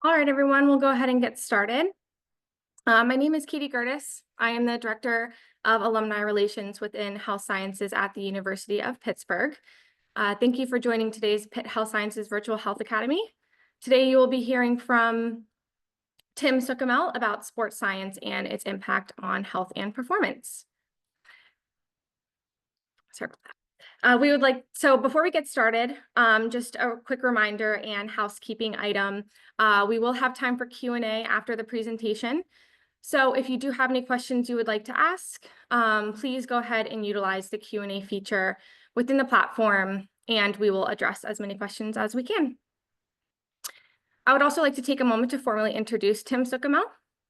All right, everyone, we'll go ahead and get started. My name is Katie Gertis. I am the Director of Alumni Relations within Health Sciences at the University of Pittsburgh. Thank you for joining today's Pitt Health Sciences Virtual Health Academy. Today, you will be hearing from Tim Suchamel about sports science and its impact on health and performance. Sorry about that. So before we get started, just a quick reminder and housekeeping item. We will have time for Q&A after the presentation. So if you do have any questions you would like to ask, please go ahead and utilize the Q&A feature within the platform, and we will address as many questions as we can. I would also like to take a moment to formally introduce Tim Suchamel.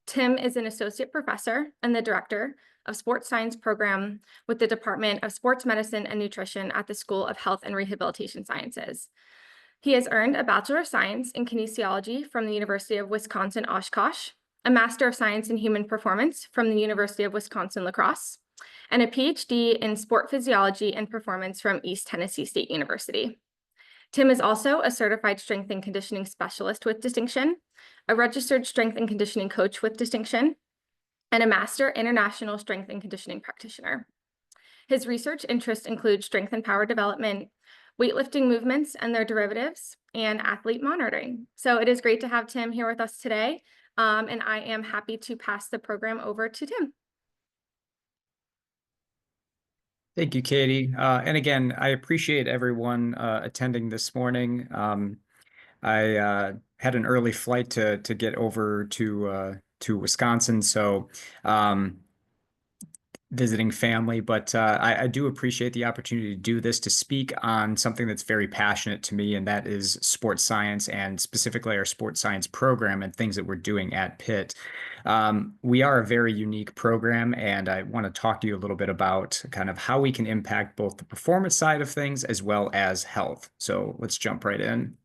Tim is an associate professor and the director of sports science program with the Department of Sports Medicine and Nutrition at the School of Health and Rehabilitation Sciences. He has earned a Bachelor of Science in Kinesiology from the University of Wisconsin-Oshkosh, a Master of Science in Human Performance from the University of Wisconsin-La Crosse, and a PhD in Sport Physiology and Performance from East Tennessee State University. Tim is also a certified strength and conditioning specialist with distinction, a registered strength and conditioning coach with distinction, and a Master International Strength and Conditioning Practitioner. His research interests include strength and power development, weightlifting movements and their derivatives, and athlete monitoring. So it is great to have Tim here with us today, and I am happy to pass the program over to Tim. Thank you, Katie. And again, I appreciate everyone attending this morning. I had an early flight to get over to Wisconsin, so visiting family, but I do appreciate the opportunity to do this, to speak on something that's very passionate to me, and that is sports science, and specifically our sports science program and things that we're doing at Pitt. We are a very unique program, and I want to talk to you a little bit about kind of how we can impact both the performance side of things as well as health. So let's jump right in.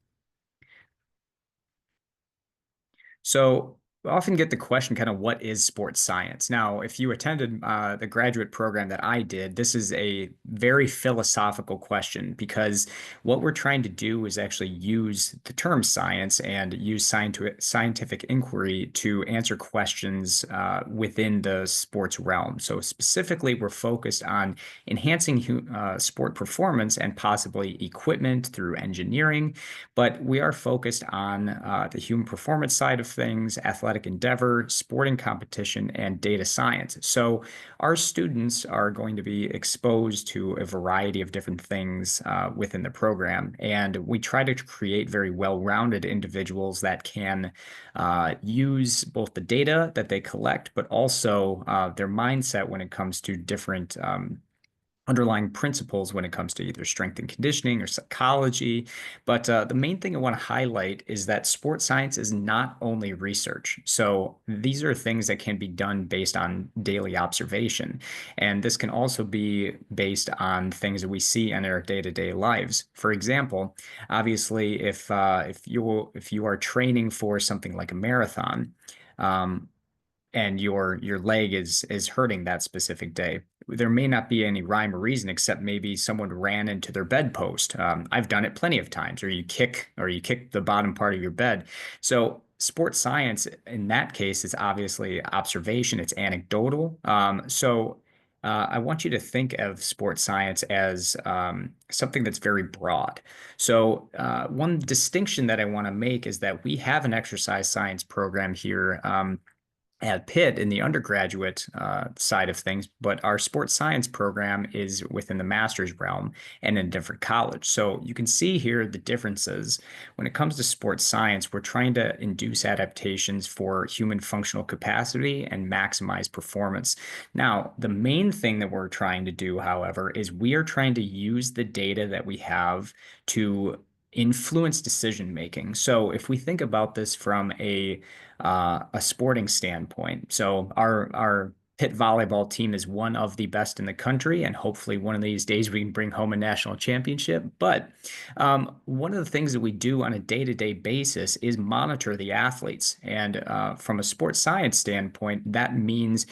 So we often get the question, kind of, what is sports science? Now, if you attended the graduate program that I did, this is a very philosophical question, because what we're trying to do is actually use the term science and use scientific inquiry to answer questions within the sports realm. So specifically, we're focused on enhancing sport performance and possibly equipment through engineering, but we are focused on the human performance side of things, athletic endeavor, sporting competition, and data science. So our students are going to be exposed to a variety of different things within the program, and we try to create very well-rounded individuals that can use both the data that they collect, but also their mindset when it comes to different underlying principles when it comes to either strength and conditioning or psychology. But the main thing I want to highlight is that sports science is not only research. So these are things that can be done based on daily observation. And this can also be based on things that we see in our day-to-day lives. For example, obviously, if you are training for something like a marathon, and your leg is hurting that specific day, there may not be any rhyme or reason, except maybe someone ran into their bedpost. I've done it plenty of times, or you kick the bottom part of your bed. So sports science in that case is obviously observation. It's anecdotal. I want you to think of sports science as something that's very broad. So one distinction that I want to make is that we have an exercise science program here at Pitt in the undergraduate side of things, but our sports science program is within the master's realm and in a different college. So you can see here the differences. When it comes to sports science, we're trying to induce adaptations for human functional capacity and maximize performance. Now, the main thing that we're trying to do, however, is we are trying to use the data that we have to influence decision making. So if we think about this from a sporting standpoint, so our Pitt volleyball team is one of the best in the country, and hopefully one of these days we can bring home a national championship. But one of the things that we do on a day-to-day basis is monitor the athletes. And from a sports science standpoint, that means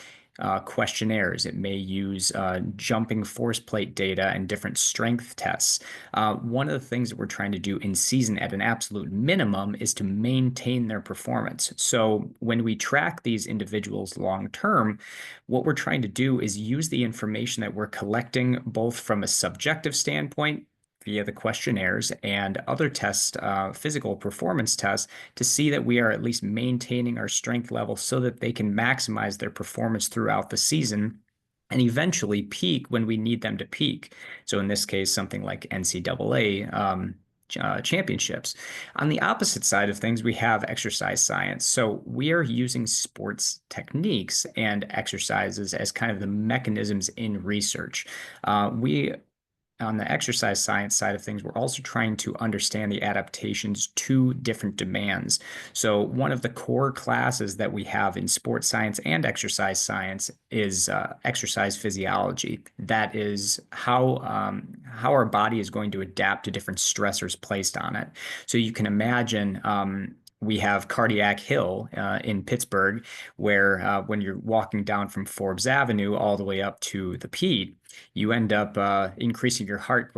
questionnaires. It may use jumping force plate data and different strength tests. One of the things that we're trying to do in season at an absolute minimum is to maintain their performance. So when we track these individuals long term, what we're trying to do is use the information that we're collecting both from a subjective standpoint via the questionnaires and other tests, physical performance tests, to see that we are at least maintaining our strength level so that they can maximize their performance throughout the season and eventually peak when we need them to peak. So in this case, something like NCAA championships. On the opposite side of things, we have exercise science. So we are using sports techniques and exercises as kind of the mechanisms in research. We On the exercise science side of things, we're also trying to understand the adaptations to different demands. So one of the core classes that we have in sports science and exercise science is exercise physiology. That is how our body is going to adapt to different stressors placed on it. So you can imagine we have Cardiac Hill in Pittsburgh, where when you're walking down from Forbes Avenue all the way up to the Pitt, you end up increasing your heart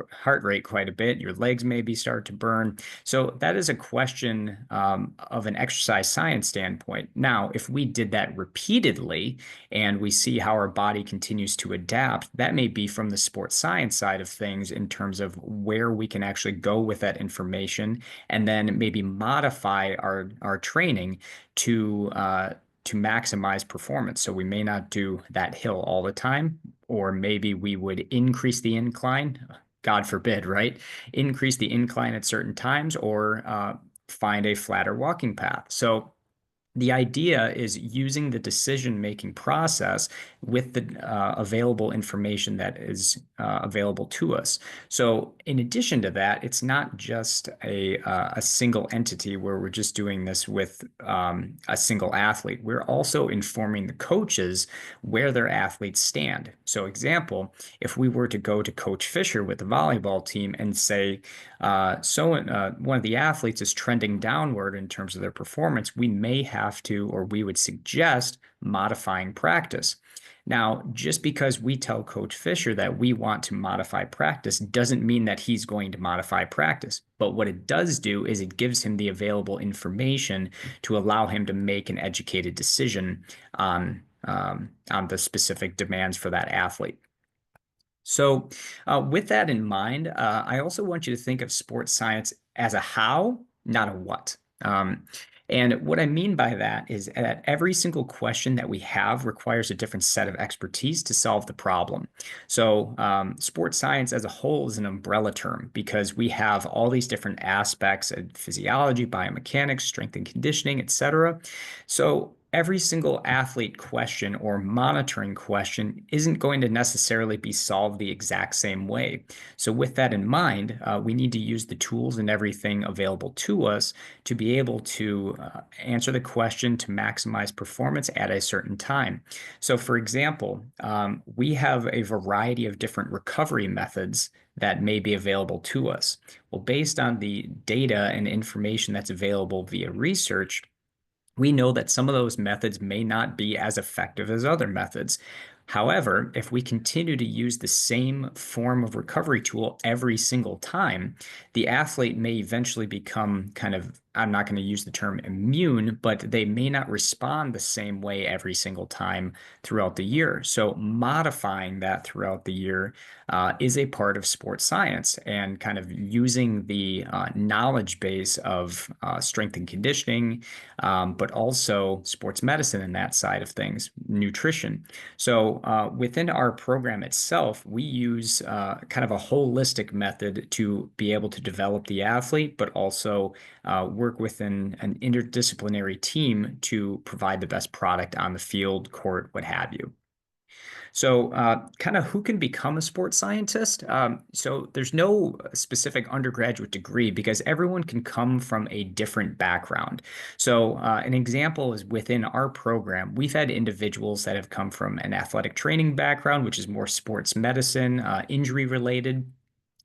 rate quite a bit. Your legs maybe start to burn. So that is a question of an exercise science standpoint. Now, if we did that repeatedly and we see how our body continues to adapt, that may be from the sports science side of things in terms of where we can actually go with that information and then maybe modify our training to maximize performance. So we may not do that hill all the time, or maybe we would increase the incline, God forbid, right? Increase the incline at certain times, or find a flatter walking path. So the idea is using the decision-making process with the available information that is available to us. So in addition to that, it's not just a single entity where we're just doing this with a single athlete. We're also informing the coaches where their athletes stand. So example, if we were to go to Coach Fisher with the volleyball team and say, one of the athletes is trending downward in terms of their performance, we may have to, or we would suggest modifying practice. Now, just because we tell Coach Fisher that we want to modify practice doesn't mean that he's going to modify practice. But what it does do is it gives him the available information to allow him to make an educated decision on the specific demands for that athlete. So, with that in mind, I also want you to think of sports science as a how, not a what. And what I mean by that is that every single question that we have requires a different set of expertise to solve the problem. So, sports science as a whole is an umbrella term because we have all these different aspects of physiology, biomechanics, strength and conditioning, etc. So, every single athlete question or monitoring question isn't going to necessarily be solved the exact same way. So with that in mind, we need to use the tools and everything available to us to be able to answer the question to maximize performance at a certain time. So for example, we have a variety of different recovery methods that may be available to us. Well, based on the data and information that's available via research, we know that some of those methods may not be as effective as other methods. However, if we continue to use the same form of recovery tool every single time, the athlete may eventually become kind of, I'm not going to use the term immune, but they may not respond the same way every single time throughout the year. So modifying that throughout the year is a part of sports science and kind of using the knowledge base of strength and conditioning, but also sports medicine and that side of things, nutrition. So within our program itself, we use kind of a holistic method to be able to develop the athlete, but also work within an interdisciplinary team to provide the best product on the field, court, what have you. So, kind of who can become a sports scientist? So, there's no specific undergraduate degree because everyone can come from a different background. So, an example is within our program, we've had individuals that have come from an athletic training background, which is more sports medicine, injury related.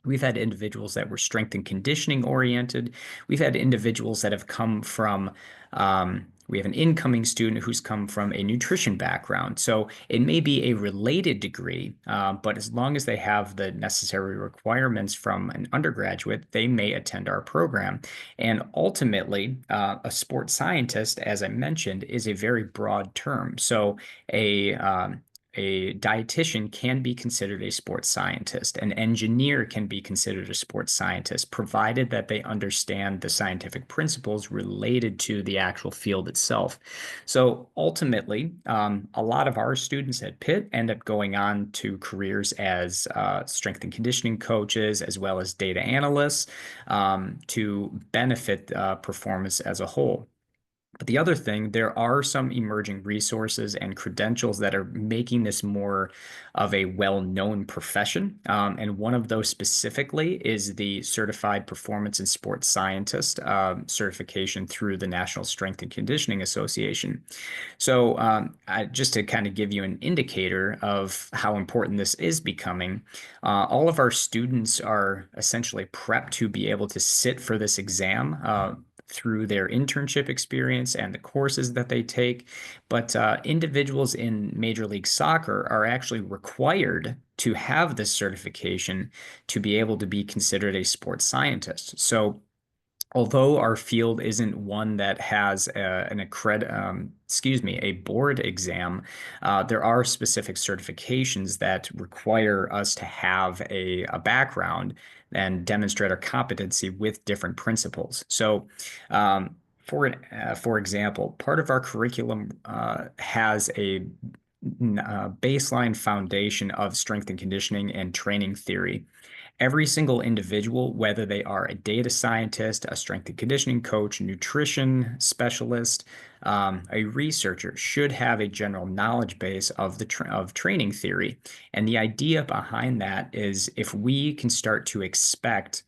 We've had individuals that were strength and conditioning oriented. We've had individuals that have come from we have an incoming student who's come from a nutrition background. So it may be a related degree, but as long as they have the necessary requirements from an undergraduate, they may attend our program. And ultimately, a sports scientist, as I mentioned, is a very broad term. So a a dietitian can be considered a sports scientist. An engineer can be considered a sports scientist, provided that they understand the scientific principles related to the actual field itself. So ultimately, a lot of our students at Pitt end up going on to careers as strength and conditioning coaches, as well as data analysts, to benefit performance as a whole. But the other thing, there are some emerging resources and credentials that are making this more of a well-known profession. And one of those specifically is the Certified Performance and Sports Scientist certification through the National Strength and Conditioning Association. So, just to kind of give you an indicator of how important this is becoming, all of our students are essentially prepped to be able to sit for this exam. Through their internship experience and the courses that they take. But individuals in Major League Soccer are actually required to have this certification to be able to be considered a sports scientist. So although our field isn't one that has a board exam, there are specific certifications that require us to have a background and demonstrate our competency with different principles. So, for example, part of our curriculum has a baseline foundation of strength and conditioning and training theory. Every single individual, whether they are a data scientist, a strength and conditioning coach, nutrition specialist, a researcher, should have a general knowledge base of of training theory. And the idea behind that is if we can start to expect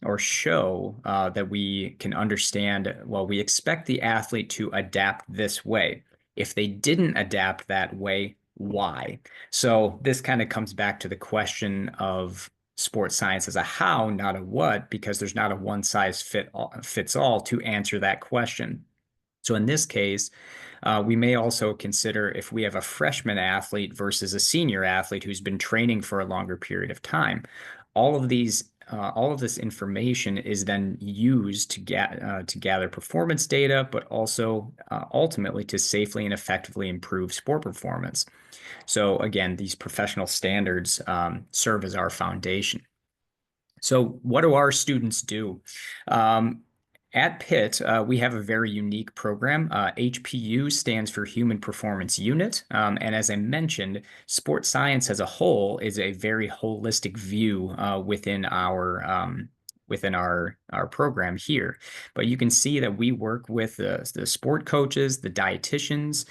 or show that we can understand, well, we expect the athlete to adapt this way. If they didn't adapt that way, why? So this kind of comes back to the question of sports science as a how, not a what, because there's not a one size fits all to answer that question. So in this case, we may also consider if we have a freshman athlete versus a senior athlete who's been training for a longer period of time. All of this information is then used to gather performance data, but also ultimately to safely and effectively improve sport performance. So again, these professional standards serve as our foundation. So what do our students do? Um, at Pitt, we have a very unique program. HPU stands for Human Performance Unit. And as I mentioned, sports science as a whole is a very holistic view within our program here. But you can see that we work with the sport coaches, the dietitians.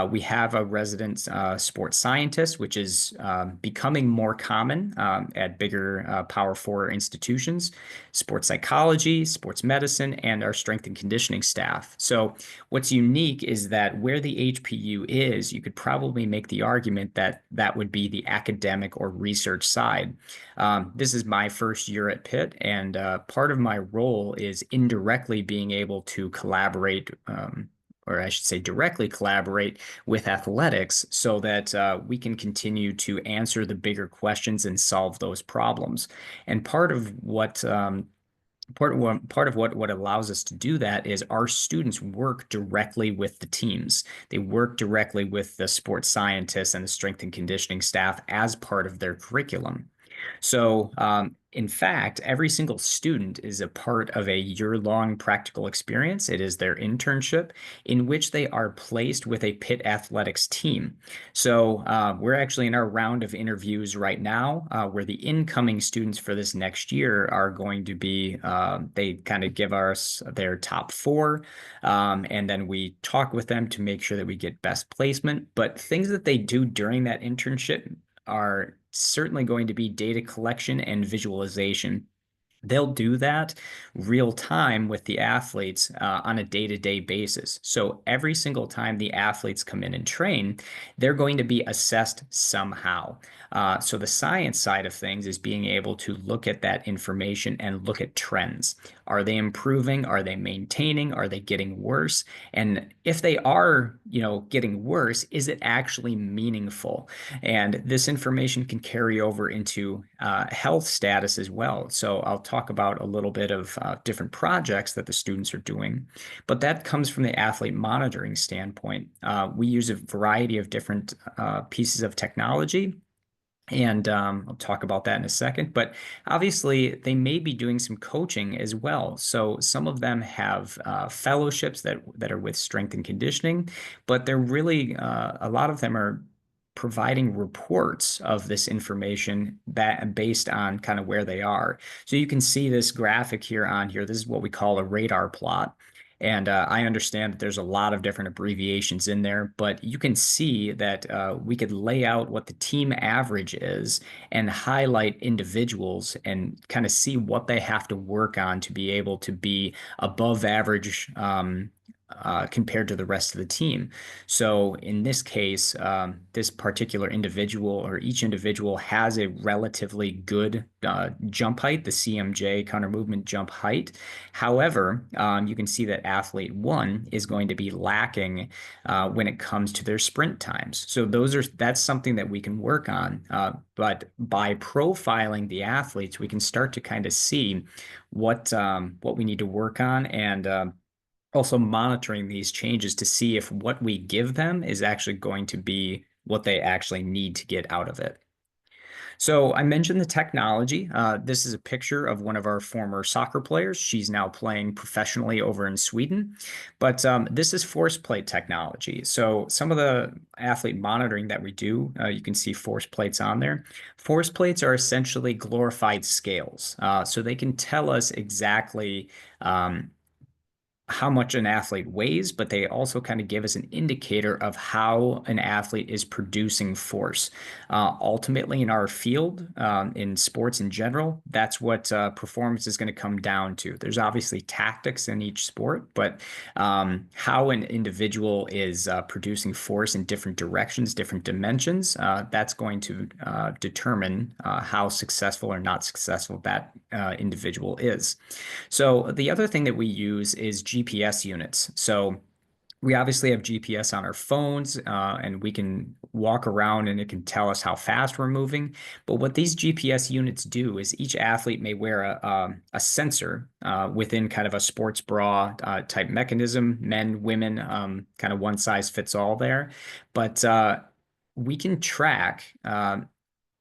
We have a resident sports scientist, which is becoming more common at bigger Power Four institutions, sports psychology, sports medicine, and our strength and conditioning staff. So what's unique is that where the HPU is, you could probably make the argument that that would be the academic or research side. This is my first year at Pitt, and part of my role is indirectly being able to collaborate, or I should say directly collaborate with athletics so that we can continue to answer the bigger questions and solve those problems. And part of what allows us to do that is our students work directly with the teams. They work directly with the sports scientists and the strength and conditioning staff as part of their curriculum. So, in fact, every single student is a part of a year-long practical experience. It is their internship in which they are placed with a Pitt athletics team. So, we're actually in our round of interviews right now, where the incoming students for this next year are going to be, they kind of give us their top four, and then we talk with them to make sure that we get best placement. But things that they do during that internship are certainly going to be data collection and visualization. they'll do that real time with the athletes on a day-to-day basis. So every single time the athletes come in and train, they're going to be assessed somehow. So the science side of things is being able to look at that information and look at trends. Are they improving? Are they maintaining? Are they getting worse? And if they are, getting worse, is it actually meaningful? And this information can carry over into health status as well. So I'll talk about a little bit of different projects that the students are doing, but that comes from the athlete monitoring standpoint. We use a variety of different pieces of technology. And I'll talk about that in a second. But obviously, they may be doing some coaching as well. So some of them have fellowships that are with strength and conditioning, but they're really a lot of them are providing reports of this information that based on kind of where they are. So you can see this graphic here on here. This is what we call a radar plot. And I understand that there's a lot of different abbreviations in there, but you can see that we could lay out what the team average is and highlight individuals and kind of see what they have to work on to be able to be above average compared to the rest of the team. So in this case, this particular individual or each individual has a relatively good jump height, the CMJ counter movement jump height. However, you can see that athlete one is going to be lacking when it comes to their sprint times. So that's something that we can work on. But by profiling the athletes, we can start to kind of see what we need to work on and also monitoring these changes to see if what we give them is actually going to be what they actually need to get out of it. So I mentioned the technology. This is a picture of one of our former soccer players. She's now playing professionally over in Sweden. But this is force plate technology. So some of the athlete monitoring that we do, you can see force plates on there. Force plates are essentially glorified scales. So they can tell us exactly how much an athlete weighs, but they also kind of give us an indicator of how an athlete is producing force. Ultimately, in our field, in sports in general, that's what performance is going to come down to. There's obviously tactics in each sport, but how an individual is producing force in different directions, different dimensions, that's going to determine how successful or not successful that individual is. So the other thing that we use is GPS units. So we obviously have GPS on our phones, and we can walk around and it can tell us how fast we're moving. But what these GPS units do is each athlete may wear a sensor within kind of a sports bra type mechanism, men, women, kind of one size fits all there. But we can track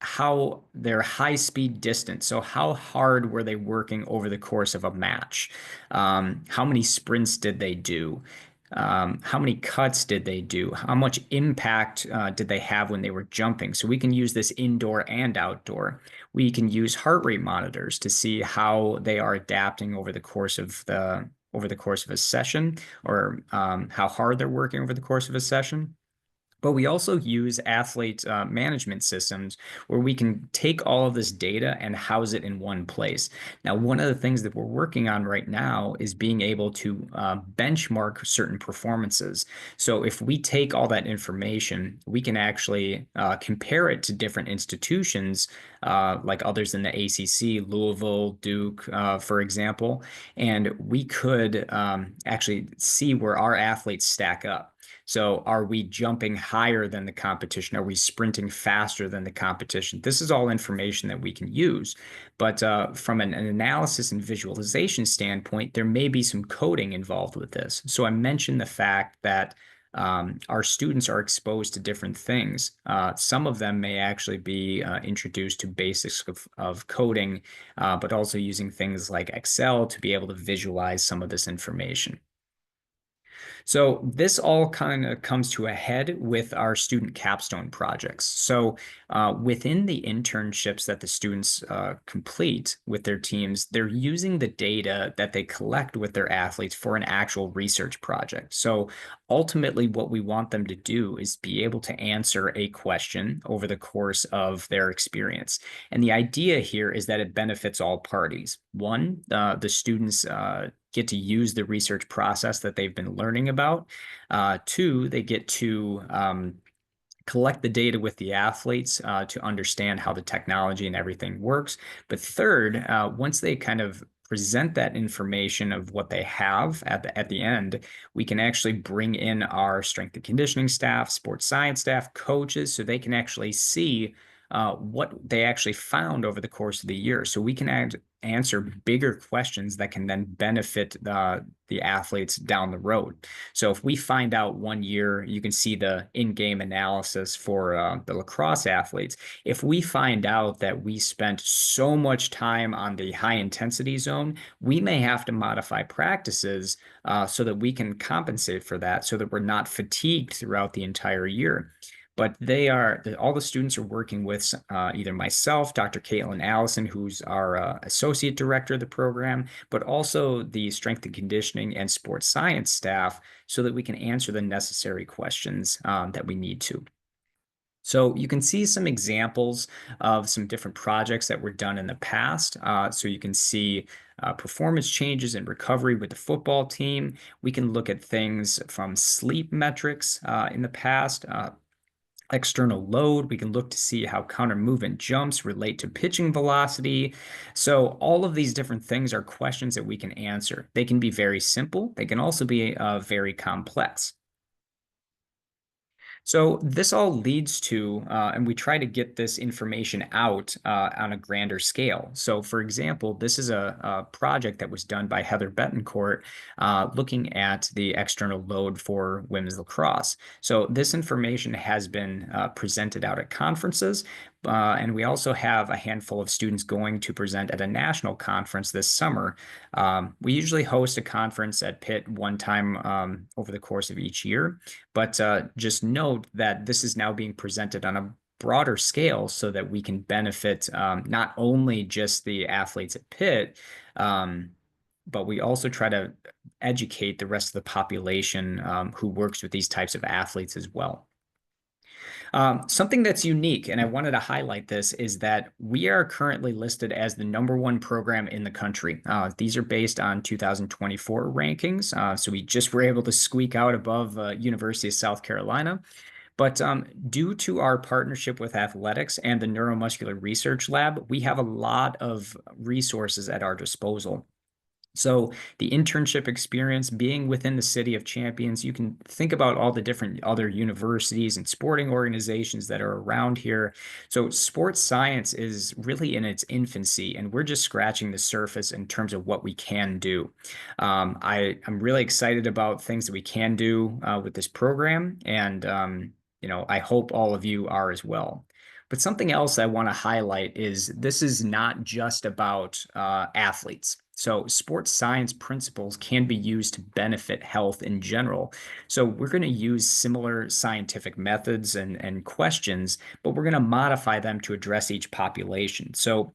how their high speed distance. So how hard were they working over the course of a match? How many sprints did they do? How many cuts did they do? How much impact did they have when they were jumping? So we can use this indoor and outdoor. We can use heart rate monitors to see how they are adapting over the course of a session, or how hard they're working over the course of a session. But we also use athlete management systems where we can take all of this data and house it in one place. Now, one of the things that we're working on right now is being able to benchmark certain performances. So if we take all that information, we can actually compare it to different institutions, like others in the ACC, Louisville, Duke, for example, and we could actually see where our athletes stack up. So are we jumping higher than the competition? Are we sprinting faster than the competition? This is all information that we can use. But from an analysis and visualization standpoint, there may be some coding involved with this. So I mentioned the fact that our students are exposed to different things. Some of them may actually be introduced to basics of coding, but also using things like Excel to be able to visualize some of this information. So this all kind of comes to a head with our student capstone projects. So within the internships that the students complete with their teams, they're using the data that they collect with their athletes for an actual research project. So ultimately, what we want them to do is be able to answer a question over the course of their experience. And the idea here is that it benefits all parties. One, the students get to use the research process that they've been learning about. Two, they get to collect the data with the athletes to understand how the technology and everything works. But third, once they kind of present that information of what they have at the end, we can actually bring in our strength and conditioning staff, sports science staff, coaches, so they can actually see what they actually found over the course of the year. So we can answer bigger questions that can then benefit the athletes down the road. So if we find out one year, you can see the in-game analysis for the lacrosse athletes. If we find out that we spent so much time on the high intensity zone, we may have to modify practices so that we can compensate for that, so that we're not fatigued throughout the entire year. But all the students are working with either myself, Dr. Caitlin Allison, who's our associate director of the program, but also the strength and conditioning and sports science staff, so that we can answer the necessary questions that we need to. So you can see some examples of some different projects that were done in the past. So you can see performance changes and recovery with the football team. We can look at things from sleep metrics in the past, external load. We can look to see how counter movement jumps relate to pitching velocity. So all of these different things are questions that we can answer. They can be very simple. They can also be very complex. So this all leads to, and we try to get this information out on a grander scale. So for example, this is a project that was done by Heather Betancourt looking at the external load for women's lacrosse. So this information has been presented out at conferences, and we also have a handful of students going to present at a national conference this summer. We usually host a conference at Pitt one time over the course of each year. But just note that this is now being presented on a broader scale so that we can benefit not only just the athletes at Pitt, but we also try to educate the rest of the population who works with these types of athletes as well. Something that's unique, and I wanted to highlight this, is that we are currently listed as the #1 program in the country. These are based on 2024 rankings, so we just were able to squeak out above University of South Carolina. But due to our partnership with athletics and the Neuromuscular Research Lab, we have a lot of resources at our disposal. So the internship experience, being within the City of Champions, you can think about all the different other universities and sporting organizations that are around here. So sports science is really in its infancy, and we're just scratching the surface in terms of what we can do. I'm really excited about things that we can do with this program, and I hope all of you are as well. But something else I want to highlight is this is not just about athletes. So sports science principles can be used to benefit health in general. So we're going to use similar scientific methods and questions, but we're going to modify them to address each population. So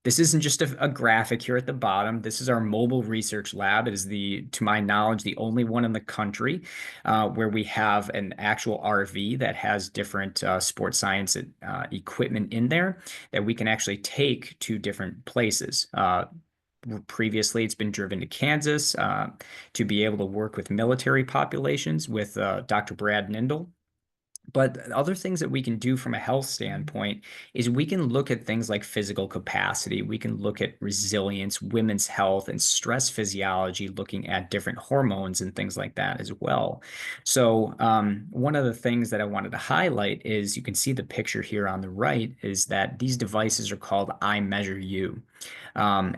this isn't just a graphic here at the bottom. This is our mobile research lab. It is to my knowledge, the only one in the country where we have an actual RV that has different sports science equipment in there that we can actually take to different places. Previously, it's been driven to Kansas to be able to work with military populations with Dr. Brad Nindle. But other things that we can do from a health standpoint is we can look at things like physical capacity. We can look at resilience, women's health, and stress physiology, looking at different hormones and things like that as well. So one of the things that I wanted to highlight is you can see the picture here on the right is that these devices are called iMeasureU.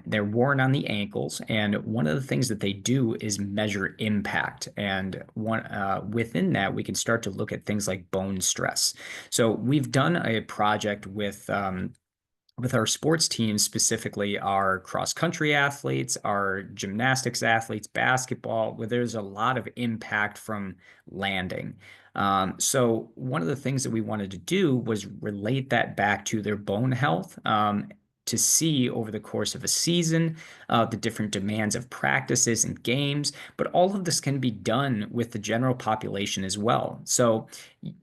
They're worn on the ankles, and one of the things that they do is measure impact. And within that, we can start to look at things like bone stress. So we've done a project with with our sports teams, specifically our cross country athletes, our gymnastics athletes, basketball, where there's a lot of impact from landing. So one of the things that we wanted to do was relate that back to their bone health. To see over the course of a season, the different demands of practices and games, but all of this can be done with the general population as well. So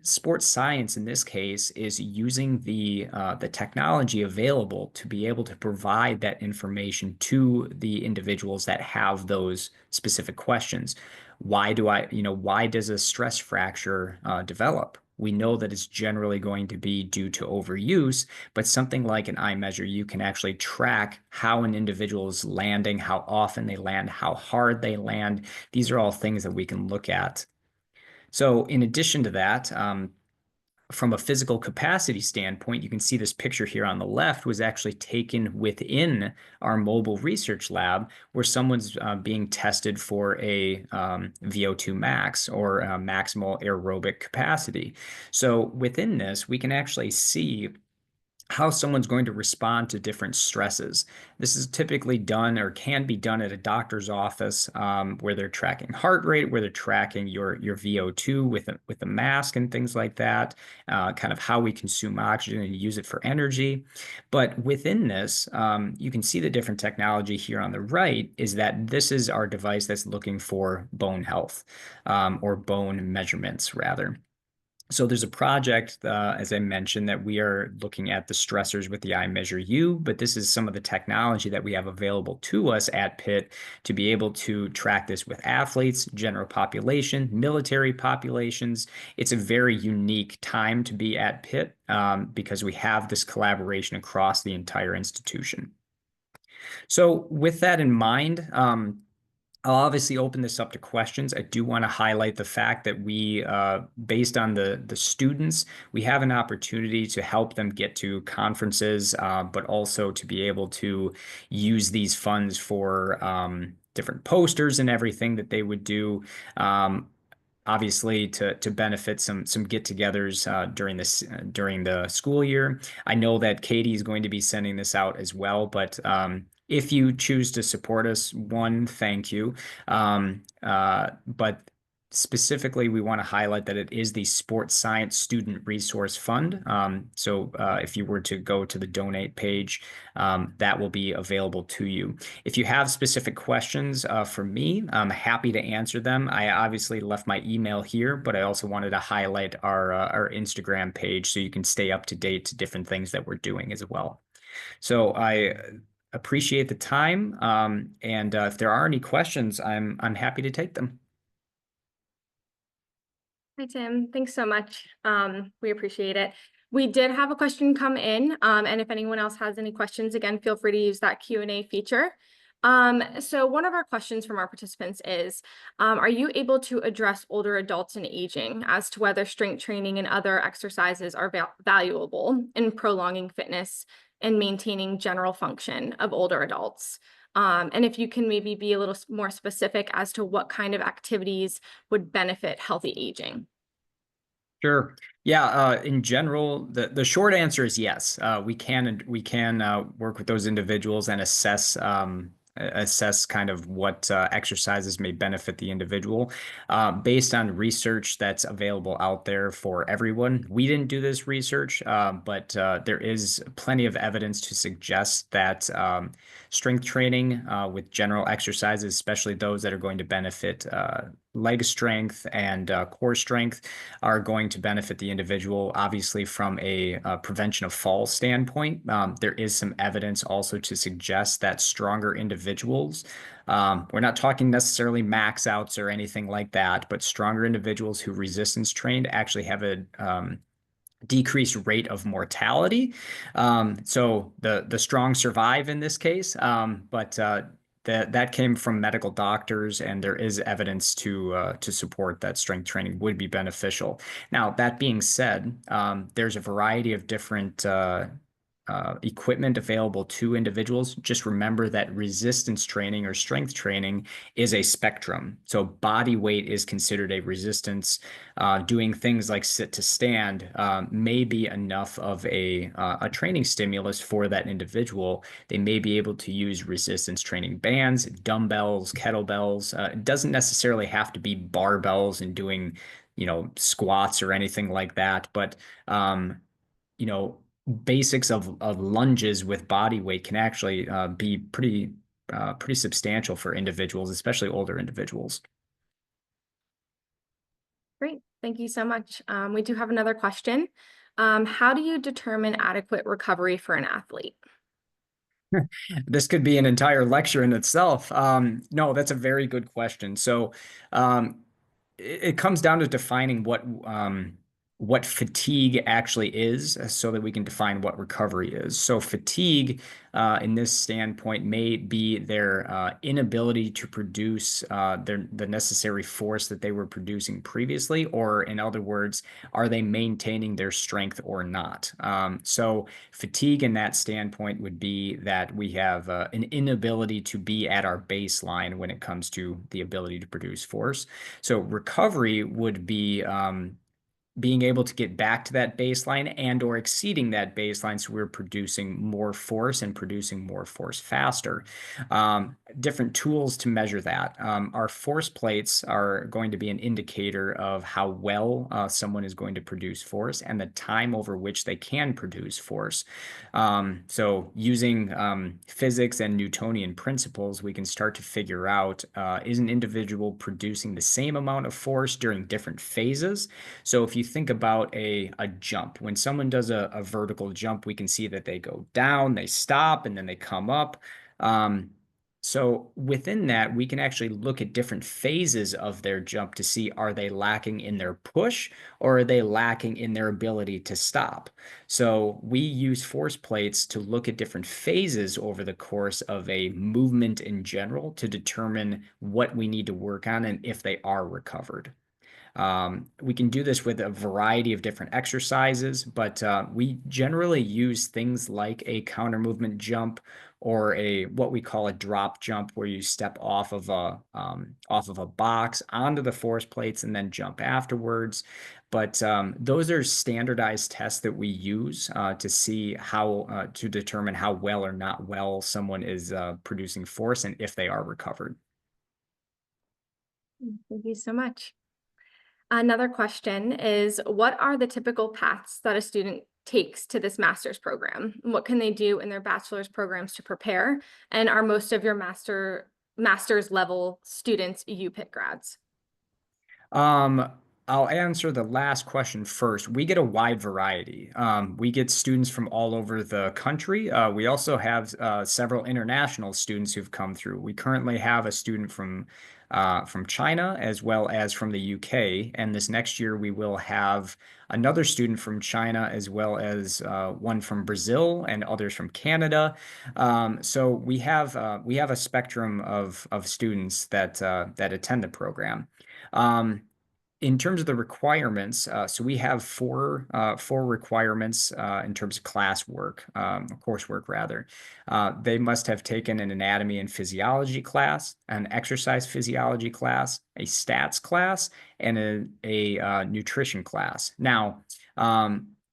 sports science in this case is using the technology available to be able to provide that information to the individuals that have those specific questions. Why does a stress fracture develop? We know that it's generally going to be due to overuse, but something like an eye measure, you can actually track how an individual is landing, how often they land, how hard they land. These are all things that we can look at. So, in addition to that, from a physical capacity standpoint, you can see this picture here on the left was actually taken within our mobile research lab where someone's being tested for a VO2 max or maximal aerobic capacity. So within this, we can actually see how someone's going to respond to different stresses. This is typically done or can be done at a doctor's office where they're tracking heart rate, where they're tracking your VO2 with a mask and things like that, kind of how we consume oxygen and use it for energy. But within this, you can see the different technology here on the right is that this is our device that's looking for bone health or bone measurements rather. So there's a project, as I mentioned, that we are looking at the stressors with the iMeasureU, but this is some of the technology that we have available to us at Pitt to be able to track this with athletes, general population, military populations. It's a very unique time to be at Pitt because we have this collaboration across the entire institution. So with that in mind, I'll obviously open this up to questions. I do want to highlight the fact that based on the students, we have an opportunity to help them get to conferences, but also to be able to use these funds for different posters and everything that they would do. Obviously, to benefit some get-togethers during the school year. I know that Katie is going to be sending this out as well, but if you choose to support us, one, thank you. But specifically, we want to highlight that it is the Sports Science Student Resource Fund. So if you were to go to the donate page, that will be available to you. If you have specific questions for me, I'm happy to answer them. I obviously left my email here, but I also wanted to highlight our Instagram page so you can stay up to date to different things that we're doing as well. So I appreciate the time, and if there are any questions, I'm happy to take them. Hi, Tim. Thanks so much. We appreciate it. We did have a question come in, and if anyone else has any questions, again, feel free to use that Q&A feature. So one of our questions from our participants is, are you able to address older adults and aging as to whether strength training and other exercises are valuable in prolonging fitness and maintaining general function of older adults? And if you can maybe be a little more specific as to what kind of activities would benefit healthy aging. Sure. Yeah, in general, the short answer is yes. We can work with those individuals and assess kind of what exercises may benefit the individual based on research that's available out there for everyone. We didn't do this research, but there is plenty of evidence to suggest that strength training with general exercises, especially those that are going to benefit leg strength and core strength, are going to benefit the individual. Obviously, from a prevention of fall standpoint, there is some evidence also to suggest that stronger individuals, we're not talking necessarily max outs or anything like that, but stronger individuals who resistance trained actually have a decreased rate of mortality. So the strong survive in this case, but that came from medical doctors, and there is evidence to support that strength training would be beneficial. Now, that being said, there's a variety of different equipment available to individuals, just remember that resistance training or strength training is a spectrum. So body weight is considered a resistance. Doing things like sit to stand may be enough of a training stimulus for that individual. They may be able to use resistance training bands, dumbbells, kettlebells. It doesn't necessarily have to be barbells and doing, squats or anything like that, but um, you know, basics of lunges with body weight can actually be pretty substantial for individuals, especially older individuals. Great, thank you so much. We do have another question. How do you determine adequate recovery for an athlete? This could be an entire lecture in itself. No, that's a very good question. So, um, it comes down to defining what fatigue actually is, so that we can define what recovery is. So fatigue, in this standpoint, may be their inability to produce the necessary force that they were producing previously, or in other words, are they maintaining their strength or not? So fatigue in that standpoint would be that we have an inability to be at our baseline when it comes to the ability to produce force. So recovery would be being able to get back to that baseline and or exceeding that baseline, so we're producing more force and producing more force faster. Different tools to measure that. Our force plates are going to be an indicator of how well someone is going to produce force and the time over which they can produce force. So using physics and Newtonian principles, we can start to figure out, is an individual producing the same amount of force during different phases? So if you think about a jump, when someone does a vertical jump, we can see that they go down, they stop, and then they come up. Um, so within that, we can actually look at different phases of their jump to see, are they lacking in their push, or are they lacking in their ability to stop? So we use force plates to look at different phases over the course of a movement in general to determine what we need to work on and if they are recovered. We can do this with a variety of different exercises, but we generally use things like a counter movement jump, or a what we call a drop jump, where you step off of a box onto the force plates and then jump afterwards. But those are standardized tests that we use to see how to determine how well or not well someone is producing force and if they are recovered. Thank you so much. Another question is, what are the typical paths that a student takes to this master's program? What can they do in their bachelor's programs to prepare? And are most of your master's level students UPitt grads? Um, I'll answer the last question first. We get a wide variety. We get students from all over the country. We also have several international students who've come through. We currently have a student from China as well as from the UK, and this next year we will have another student from China as well as one from Brazil and others from Canada. So we have a spectrum of students that attend the program. Um, in terms of the requirements, so we have four requirements in terms of classwork, coursework rather. They must have taken an anatomy and physiology class, an exercise physiology class, a stats class, and a nutrition class. Now,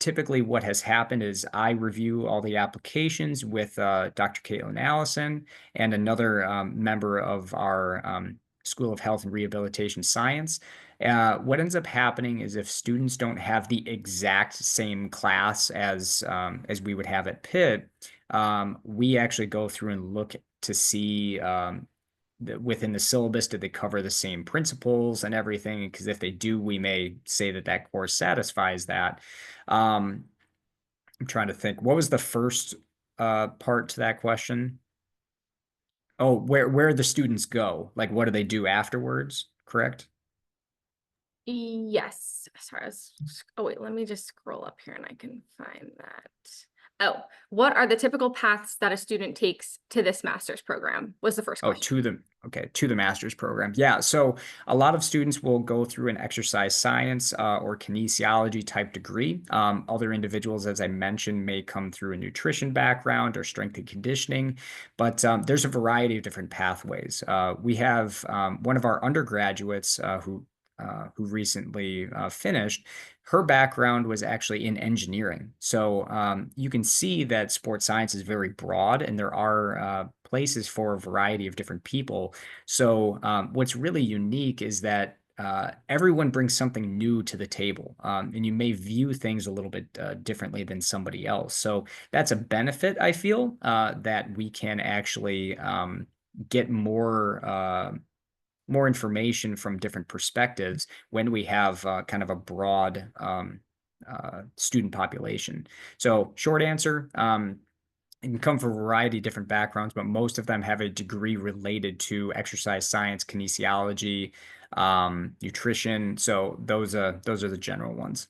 typically what has happened is I review all the applications with Dr. Caitlin Allison and another member of our School of Health and Rehabilitation Science. What ends up happening is, if students don't have the exact same class as we would have at Pitt, we actually go through and look to see within the syllabus, did they cover the same principles and everything? Because if they do, we may say that that course satisfies that. Um, I'm trying to think. What was the first part to that question? Oh, where the students go? Like, what do they do afterwards? Correct? Yes. Sorry. Oh, wait, let me just scroll up here and I can find that. Oh, what are the typical paths that a student takes to this master's program was the first Oh, question. Okay, to the master's program. Yeah, so a lot of students will go through an exercise science or kinesiology type degree. Other individuals, as I mentioned, may come through a nutrition background or strength and conditioning, but there's a variety of different pathways. We have one of our undergraduates who recently finished. Her background was actually in engineering. So you can see that sports science is very broad, and there are places for a variety of different people. So what's really unique is that everyone brings something new to the table, and you may view things a little bit differently than somebody else. So that's a benefit, I feel, that we can actually get more information from different perspectives when we have kind of a broad student population. So, short answer, it can come from a variety of different backgrounds, but most of them have a degree related to exercise science, kinesiology, nutrition. So those are the general ones.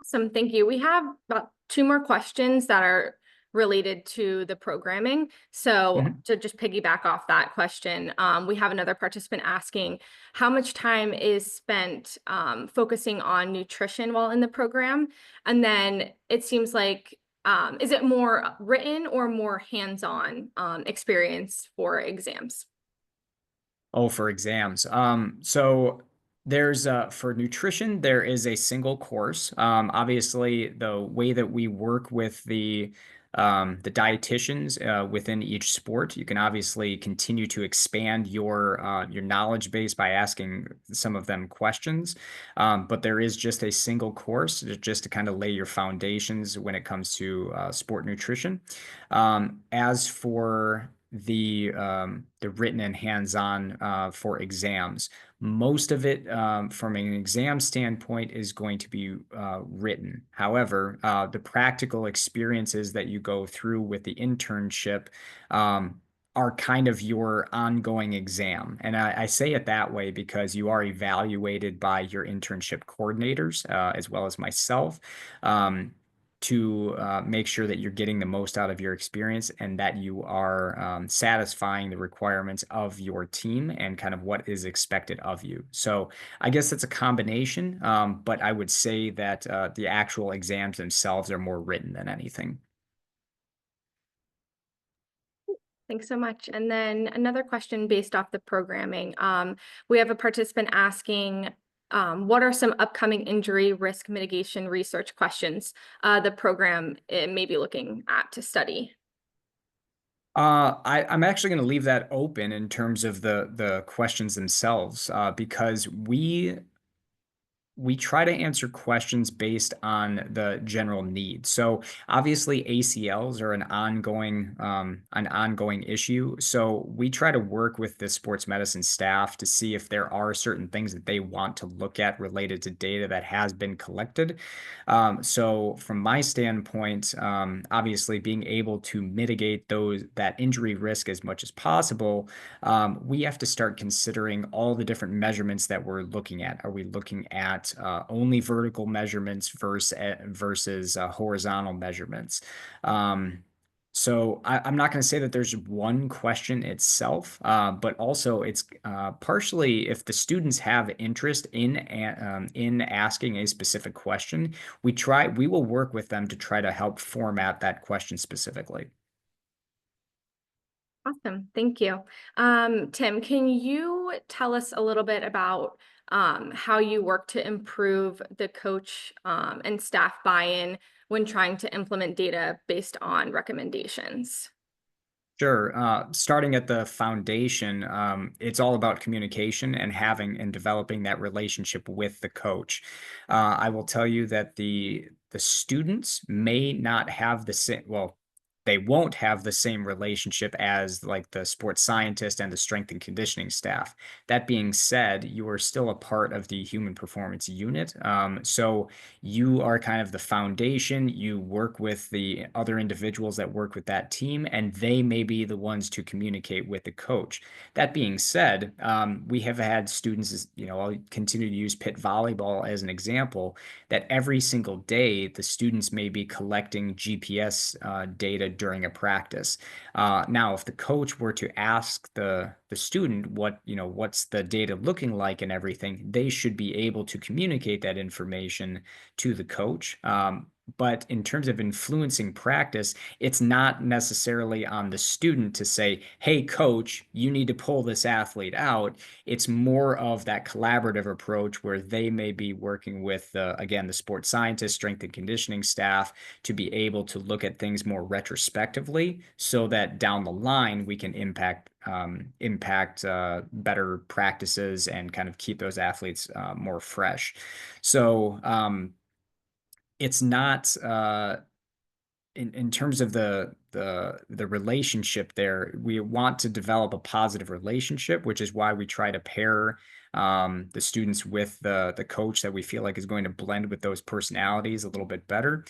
Awesome, thank you. We have about two more questions that are related to the programming. So Mhm. to just piggyback off that question, we have another participant asking, how much time is spent focusing on nutrition while in the program? And then it seems like, is it more written or more hands-on experience for exams? Oh, for exams. So there's for nutrition, there is a single course. Obviously, the way that we work with the dietitians within each sport, you can obviously continue to expand your knowledge base by asking some of them questions. But there is just a single course just to kind of lay your foundations when it comes to sport nutrition. As for the written and hands-on for exams. Most of it, from an exam standpoint, is going to be written. However, the practical experiences that you go through with the internship are kind of your ongoing exam. And I say it that way because you are evaluated by your internship coordinators, as well as myself. To make sure that you're getting the most out of your experience and that you are satisfying the requirements of your team and kind of what is expected of you. So I guess it's a combination, but I would say that the actual exams themselves are more written than anything. Thanks so much. And then another question based off the programming. We have a participant asking, what are some upcoming injury risk mitigation research questions the program may be looking at to study? I'm actually going to leave that open in terms of the questions themselves, because we try to answer questions based on the general need. So obviously ACLs are an ongoing issue. So we try to work with the sports medicine staff to see if there are certain things that they want to look at related to data that has been collected. So from my standpoint, obviously being able to mitigate that injury risk as much as possible, we have to start considering all the different measurements that we're looking at. Are we looking at only vertical measurements versus horizontal measurements? So I'm not going to say that there's one question itself, but also it's partially if the students have interest in asking a specific question, we will work with them to try to help format that question specifically. Awesome, thank you. Tim, can you tell us a little bit about how you work to improve the coach and staff buy-in when trying to implement data based on recommendations? Sure. Starting at the foundation, it's all about communication and having and developing that relationship with the coach. I will tell you that the students may not have the same, well, they won't have the same relationship as like the sports scientist and the strength and conditioning staff. That being said, you are still a part of the human performance unit. So you are kind of the foundation. You work with the other individuals that work with that team, and they may be the ones to communicate with the coach. That being said, we have had students, I'll continue to use Pitt volleyball as an example, that every single day the students may be collecting GPS data did during a practice. Now, if the coach were to ask the student what's the data looking like and everything, they should be able to communicate that information to the coach. But in terms of influencing practice, it's not necessarily on the student to say, hey, coach, you need to pull this athlete out. It's more of that collaborative approach where they may be working with, again, the sports scientists, strength and conditioning staff to be able to look at things more retrospectively so that down the line we can impact better practices and kind of keep those athletes more fresh. So it's not in terms of the relationship there, we want to develop a positive relationship, which is why we try to pair the students with the coach that we feel like is going to blend with those personalities a little bit better,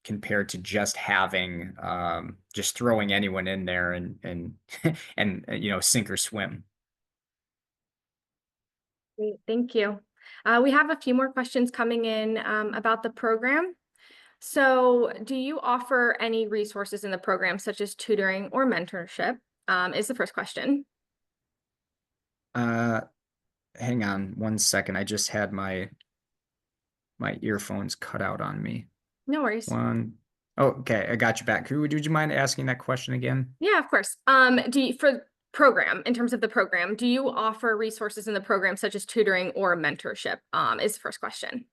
compared to just having just throwing anyone in there and and sink or swim. Great, thank you. We have a few more questions coming in about the program. So, do you offer any resources in the program, such as tutoring or mentorship? Is the first question. Uh, Hang on one second. I just had my earphones cut out on me. No worries. One. Oh, okay, I got you back. Would you mind asking that question again? Yeah, of course. For program, in terms of the program, do you offer resources in the program, such as tutoring or mentorship? Is the first question.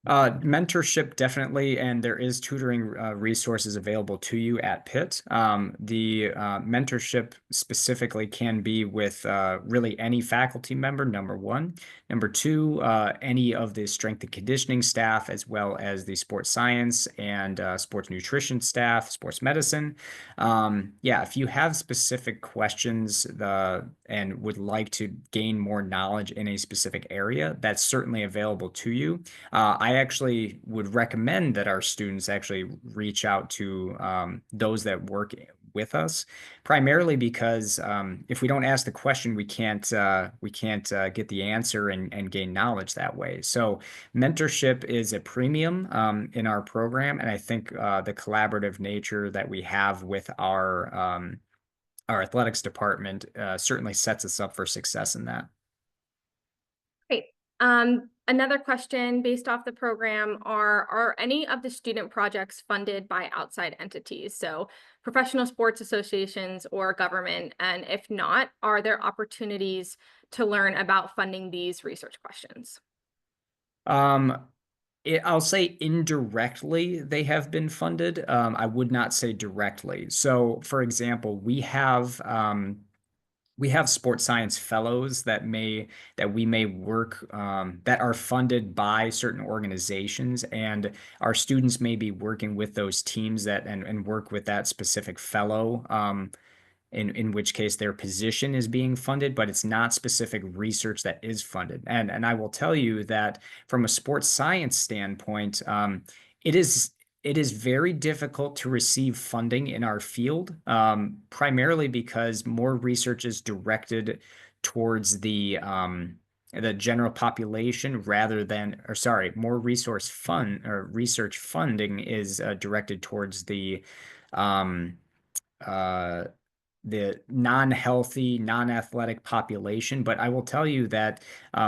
Mentorship definitely, and there is tutoring resources available to you at Pitt. The mentorship specifically can be with really any faculty member, number one. Number two, any of the strength and conditioning staff, as well as the sports science and sports nutrition staff, sports medicine. Yeah, if you have specific questions and would like to gain more knowledge in a specific area, that's certainly available to you. I actually would recommend that our students actually reach out to those that work with us, primarily because if we don't ask the question, we can't get the answer and gain knowledge that way. So mentorship is a premium in our program, and I think the collaborative nature that we have with our athletics department certainly sets us up for success in that. Great. Another question based off the program are any of the student projects funded by outside entities, so professional sports associations or government? And if not, are there opportunities to learn about funding these research questions? Um, I'll say indirectly they have been funded. I would not say directly. So, for example, we have sports science fellows that we may work that are funded by certain organizations, and our students may be working with those teams and work with that specific fellow. In which case their position is being funded, but it's not specific research that is funded. And I will tell you that from a sports science standpoint, it is it is very difficult to receive funding in our field, primarily because more research is directed towards the general population rather than, or sorry, more research funding is directed towards um, uh, the non-healthy, non-athletic population. But I will tell you that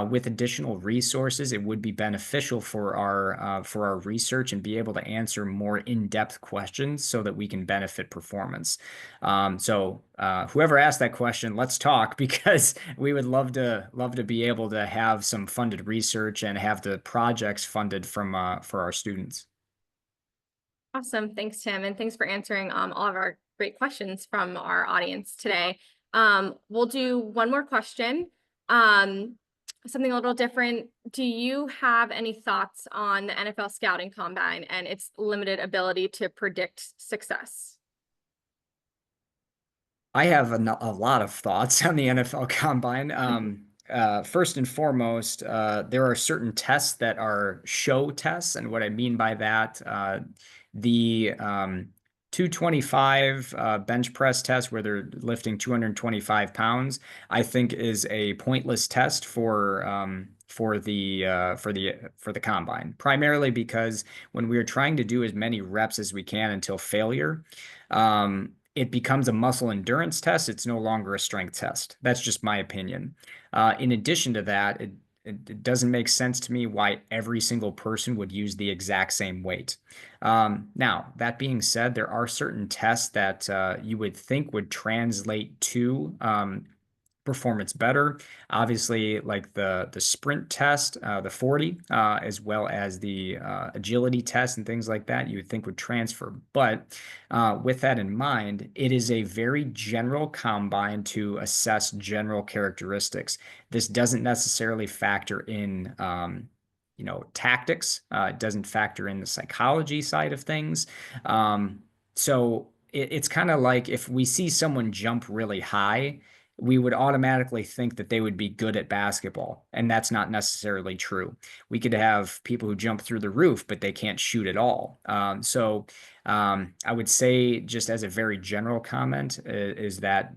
with additional resources, it would be beneficial for our research and be able to answer more in-depth questions so that we can benefit performance. So whoever asked that question, let's talk because we would love to be able to have some funded research and have the projects funded from for our students. Awesome. Thanks, Tim. And thanks for answering all of our great questions from our audience today. We'll do one more question. Something a little different. Do you have any thoughts on the NFL scouting combine and its limited ability to predict success? I have a lot of thoughts on the NFL Combine. First and foremost, there are certain tests that are show tests, and what I mean by that, the 225 bench press test, where they're lifting 225 pounds, I think is a pointless test for the combine, primarily because when we are trying to do as many reps as we can until failure, it becomes a muscle endurance test. It's no longer a strength test. That's just my opinion. In addition to that, it doesn't make sense to me why every single person would use the exact same weight. Now, that being said, there are certain tests that you would think would translate to performance better. Obviously, like the sprint test, the 40, as well as the agility test and things like that, you would think would transfer. But with that in mind, it is a very general combine to assess general characteristics. This doesn't necessarily factor in tactics. It doesn't factor in the psychology side of things. So it's kind of like if we see someone jump really high, we would automatically think that they would be good at basketball. And that's not necessarily true. We could have people who jump through the roof, but they can't shoot at all. I would say, just as a very general comment, is that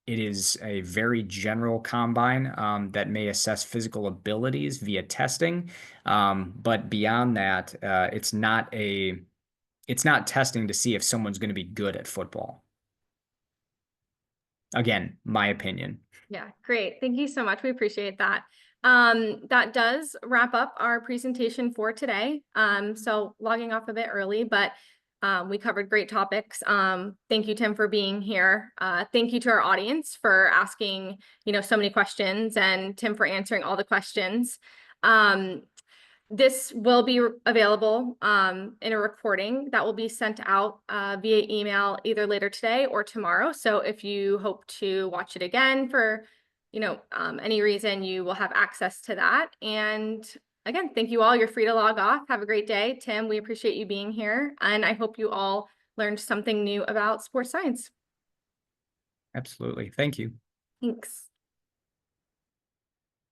it is a very general combine that may assess physical abilities via testing. But beyond that, it's not testing to see if someone's going to be good at football. Again, my opinion. Yeah, great. Thank you so much. We appreciate that. That does wrap up our presentation for today. So logging off a bit early, but we covered great topics. Thank you, Tim, for being here. Thank you to our audience for asking, so many questions, and Tim for answering all the questions. This will be available in a recording that will be sent out via email either later today or tomorrow. So if you hope to watch it again for, any reason, you will have access to that. And again, thank you all. You're free to log off. Have a great day. Tim, we appreciate you being here. And I hope you all learned something new about sports science. Absolutely. Thank you. Thanks.